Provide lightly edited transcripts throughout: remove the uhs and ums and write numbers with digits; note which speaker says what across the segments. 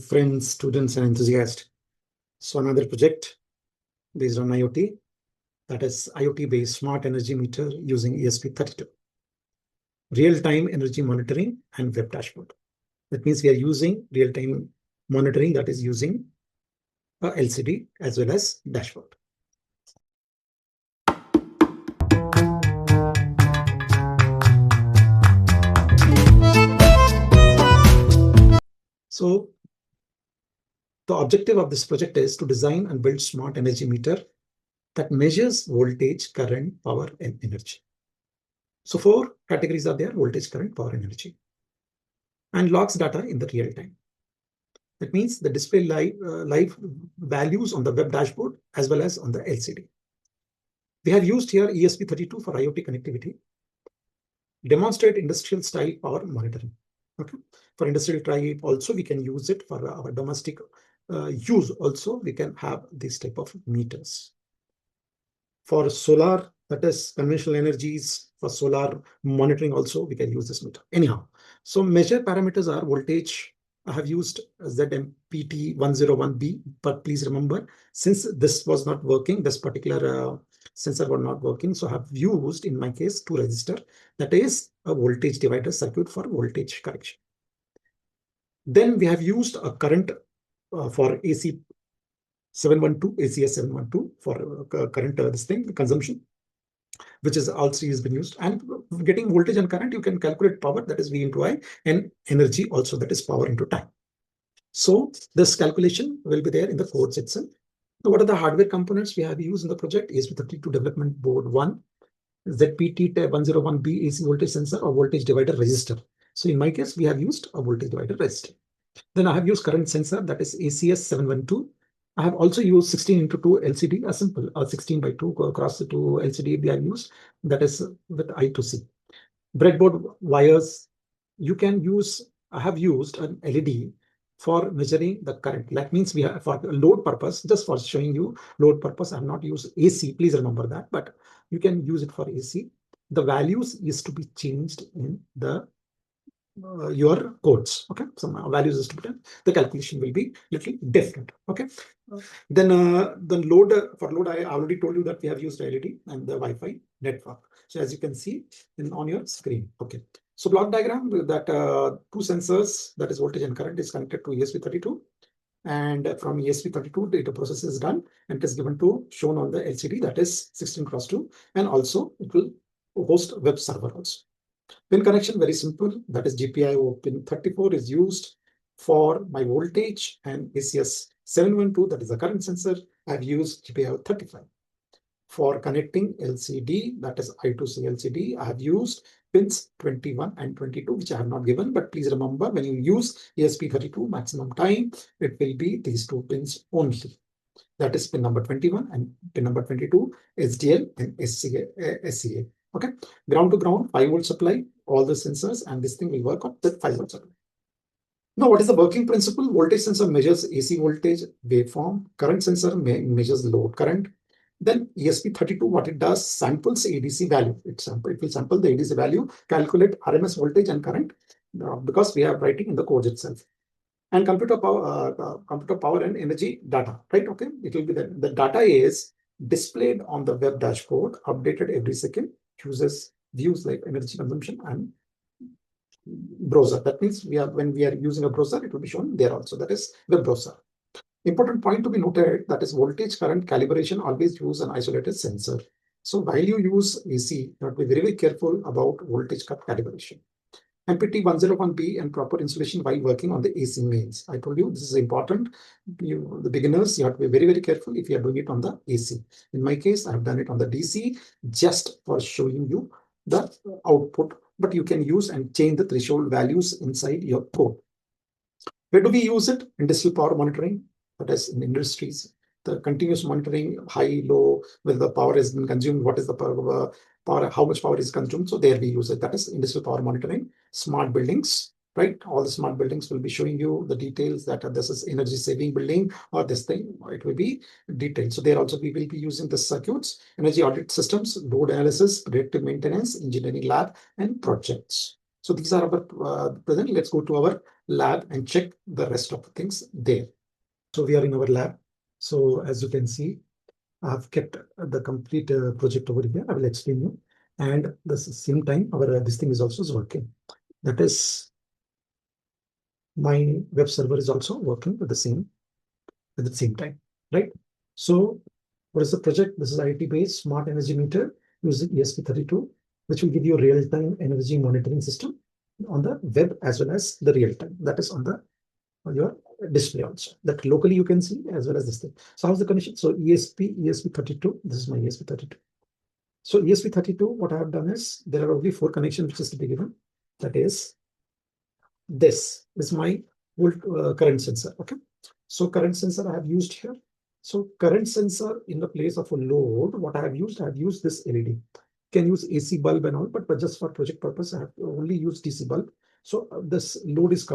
Speaker 1: Friends, students, and enthusiasts. So another project based on IoT, that is IoT-based smart energy meter using ESP32, real-time energy monitoring and web dashboard. That means we are using real-time monitoring, that is using a LCD as well as dashboard. So the objective of this project is to design and build smart energy meter that measures voltage, current, power, and energy. So 4 categories are there: voltage, current, power, energy, and logs data in the real time. That means the display live values on the web dashboard as well as on the LCD. We have used here ESP32 for IoT connectivity. Demonstrate industrial style power monitoring. Okay. For industrial type also, we can use it for our domestic use also. We can have this type of meters. For solar, that is conventional energies, for solar monitoring also, we can use this meter. Anyhow, so measure parameters are voltage. I have used ZMPT101B, but please remember, since this was not working, this particular sensor was not working, so I have used, in my case, 2 resistor, that is a voltage divider circuit for voltage correction. Then we have used a current for AC 712, ACS 712 for current this thing, consumption, which is also has been used. And getting voltage and current, you can calculate power, that is V into I, and energy also, that is power into time. So this calculation will be there in the codes itself. So what are the hardware components we have used in the project? ESP32 development board 1, ZPT101B AC voltage sensor or voltage divider resistor. So in my case, we have used a voltage divider resistor. Then I have used current sensor, that is ACS 712. I have also used 16 into 2 LCD, a simple 16 by 2 across the 2 LCD we have used, that is with I2C. Breadboard wires, you can use, I have used an LED for measuring the current. That means we have, for load purpose, just for showing you load purpose, I have not used AC, please remember that, but you can use it for AC. The values is to be changed in the your codes. Okay, some values is to be done. The calculation will be little different. Okay, then the load for load, I already told you that we have used LED and the Wi-Fi network. So as you can see on your screen. Okay, so block diagram that 2 sensors, that is voltage and current, is connected to ESP32. And from ESP32, data process is done and it is given to shown on the LCD, that is 16x2, and also it will host web server also. Pin connection, very simple. That is GPIO pin 34 is used for my voltage, and ACS 712, that is the current sensor, I've used GPIO 35. For connecting LCD, that is I2C LCD, I have used pins 21 and 22, which I have not given, but please remember, when you use ESP32 maximum time, it will be these 2 pins only. That is pin number 21 and pin number 22, SDL and SCA. Okay, ground to ground 5-volt supply, all the sensors, and this thing will work on the 5-volt supply. Now, what is the working principle? Voltage sensor measures AC voltage waveform, current sensor measures load current. Then ESP32, what it does, samples ADC value. It will sample the ADC value, calculate RMS voltage and current, because we are writing in the code itself. And computer power and energy data, right? Okay, it will be the data is displayed on the web dashboard, updated every second, chooses views like energy consumption and browser. That means when we are using a browser, it will be shown there also, that is web browser. Important point to be noted, that is voltage current calibration, always use an isolated sensor. So while you use AC, you have to be very, very careful about voltage current calibration. MPT101B and proper installation while working on the AC mains. I told you this is important. The beginners, you have to be very, very careful if you are doing it on the AC. In my case, I have done it on the DC just for showing you the output, but you can use and change the threshold values inside your code. Where do we use it? Industrial power monitoring, that is in industries. The continuous monitoring, high, low, whether the power has been consumed, what is the power, how much power is consumed. So there we use it. That is industrial power monitoring. Smart buildings, right? All the smart buildings will be showing you the details that this is energy saving building or this thing. It will be detailed. So there also we will be using the circuits, energy audit systems, load analysis, predictive maintenance, engineering lab, and projects. So these are our present. Let's go to our lab and check the rest of the things there. So we are in our lab. So as you can see, I have kept the complete project over here. I will explain you. And at the same time, our this thing is also working. That is, my web server is also working at the same time, right? So what is the project? This is IoT-based smart energy meter using ESP32, which will give you a real-time energy monitoring system on the web as well as the real time. That is on your display also. That locally you can see as well as this thing. So how's the connection? So ESP32. This is my ESP32. So ESP32, what I have done is there are only 4 connections which is to be given. That is this is my current sensor. Okay. So current sensor I have used here. So current sensor in the place of a load, what I have used this LED. Can use AC bulb and all, but just for project purpose, I have only used DC bulb. So this load is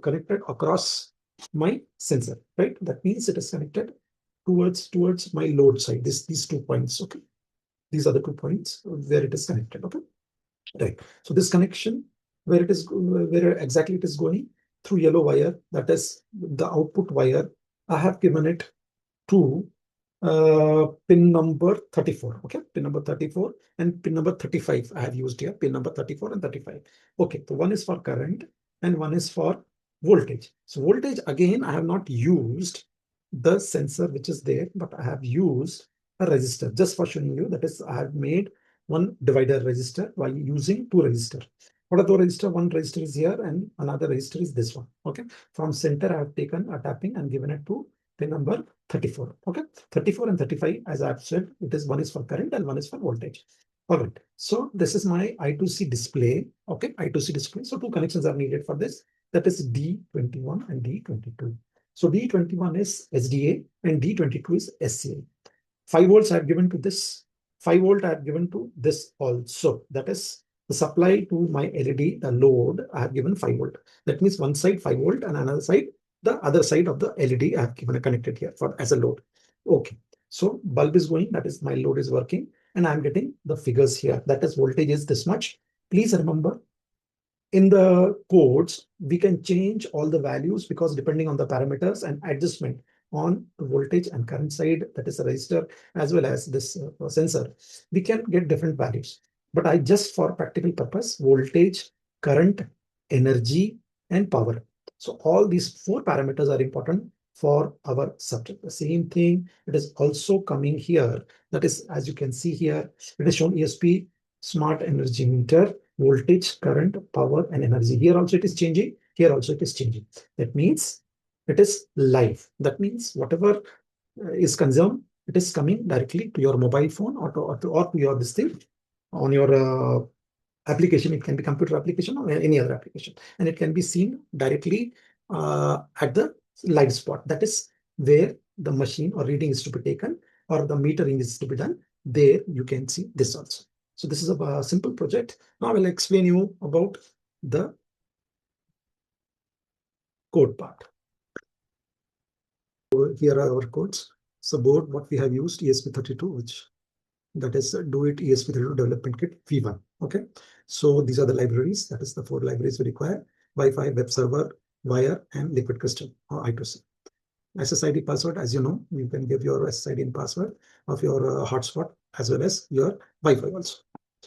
Speaker 1: connected across my sensor, right? That means it is connected towards my load side. These 2 points. Okay. These are the 2 points where it is connected. Okay. Right. So this connection, where exactly it is going through yellow wire, that is the output wire. I have given it to pin number 34. Okay, pin number 34 and pin number 35. I have used here pin number 34 and 35. Okay, so one is for current and one is for voltage. So voltage, again, I have not used the sensor which is there, but I have used a resistor just for showing you. That is, I have made one divider resistor by using 2 resistors. What are the resistor? One resistor is here and another resistor is this one. Okay, from center I have taken a tapping and given it to pin number 34. Okay, 34 and 35, as I've said, it is one is for current and one is for voltage. All right, so this is my I2C display. Okay, I2C display. So 2 connections are needed for this. That is D21 and D22. So D21 is SDA and D22 is SCA. 5 volts I have given to this. 5 volt I have given to this also. That is the supply to my LED, the load, I have given 5 volt. That means one side 5 volt and another side, the other side of the LED I have given a connected here for as a load. Okay. So bulb is going, that is my load is working, and I'm getting the figures here. That is voltage is this much. Please remember, in the codes, we can change all the values because depending on the parameters and adjustment on the voltage and current side, that is a resistor as well as this sensor, we can get different values. But I just for practical purpose, voltage, current, energy, and power. So all these 4 parameters are important for our subject. The same thing, it is also coming here. That is, as you can see here, it is shown ESP smart energy meter, voltage, current, power, and energy. Here also it is changing. Here also it is changing. That means it is live. That means whatever is consumed, it is coming directly to your mobile phone or to your this thing on your application. It can be computer application or any other application, and it can be seen directly at the live spot. That is where the machine or reading is to be taken or the metering is to be done. There you can see this also. So this is a simple project. Now I will explain you about the code part. So here are our codes. So board, what we have used, ESP32, which that is do it ESP32 development kit V1. Okay. So these are the libraries. That is the 4 libraries we require: Wi-Fi, web server, wire, and liquid crystal or I2C. SSID password, as you know, you can give your SSID and password of your hotspot as well as your Wi-Fi also.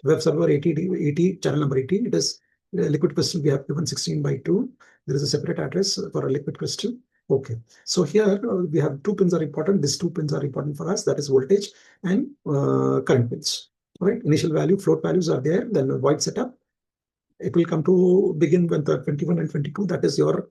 Speaker 1: Web server 80 channel number 18. It is liquid crystal. We have given 16/2. There is a separate address for a liquid crystal. Okay. So here we have 2 pins are important. These 2 pins are important for us. That is voltage and current pins. All right. Initial value, float values are there. Then void setup. It will come to begin with the 21 and 22. That is your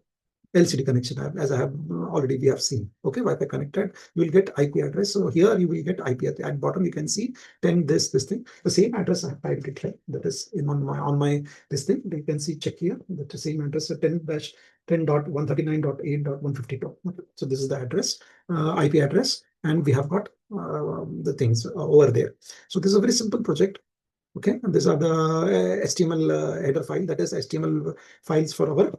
Speaker 1: LCD connection, as I have already we have seen. Okay, Wi-Fi connected, you will get IP address. So here you will get IP at bottom. You can see 10 this thing. The same address I have typed it here. That is in on my this thing. You can see check here. That the same address 10-10.139.8.152. Okay. So this is the address, IP address, and we have got the things over there. So this is a very simple project. Okay, and these are the HTML header file. That is HTML files for our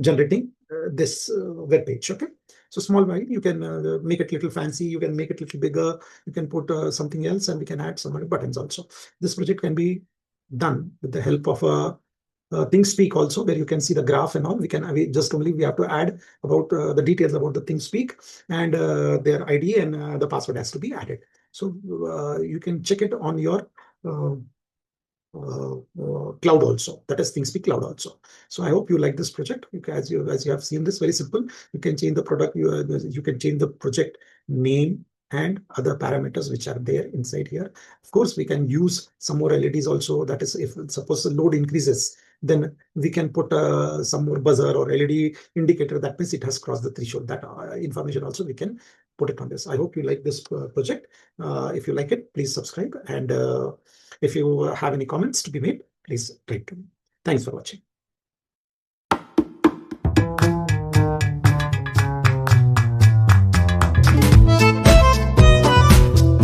Speaker 1: generating this web page. Okay, so small while you can make it little fancy, you can make it little bigger, you can put something else, and we can add some other buttons also. This project can be done with the help of a ThinkSpeak also, where you can see the graph and all. We have to add about the details about the ThinkSpeak, and their ID and the password has to be added. So you can check it on your cloud also. That is ThinkSpeak Cloud also. So I hope you like this project. As you have seen, this very simple. You can change the product. You can change the project name and other parameters which are there inside here. Of course, we can use some more LEDs also. That is, if suppose the load increases, then we can put some more buzzer or LED indicator. That means it has crossed the threshold. That information also we can put it on this. I hope you like this project. If you like it, please subscribe, and if you have any comments to be made, please write to me. Thanks for watching.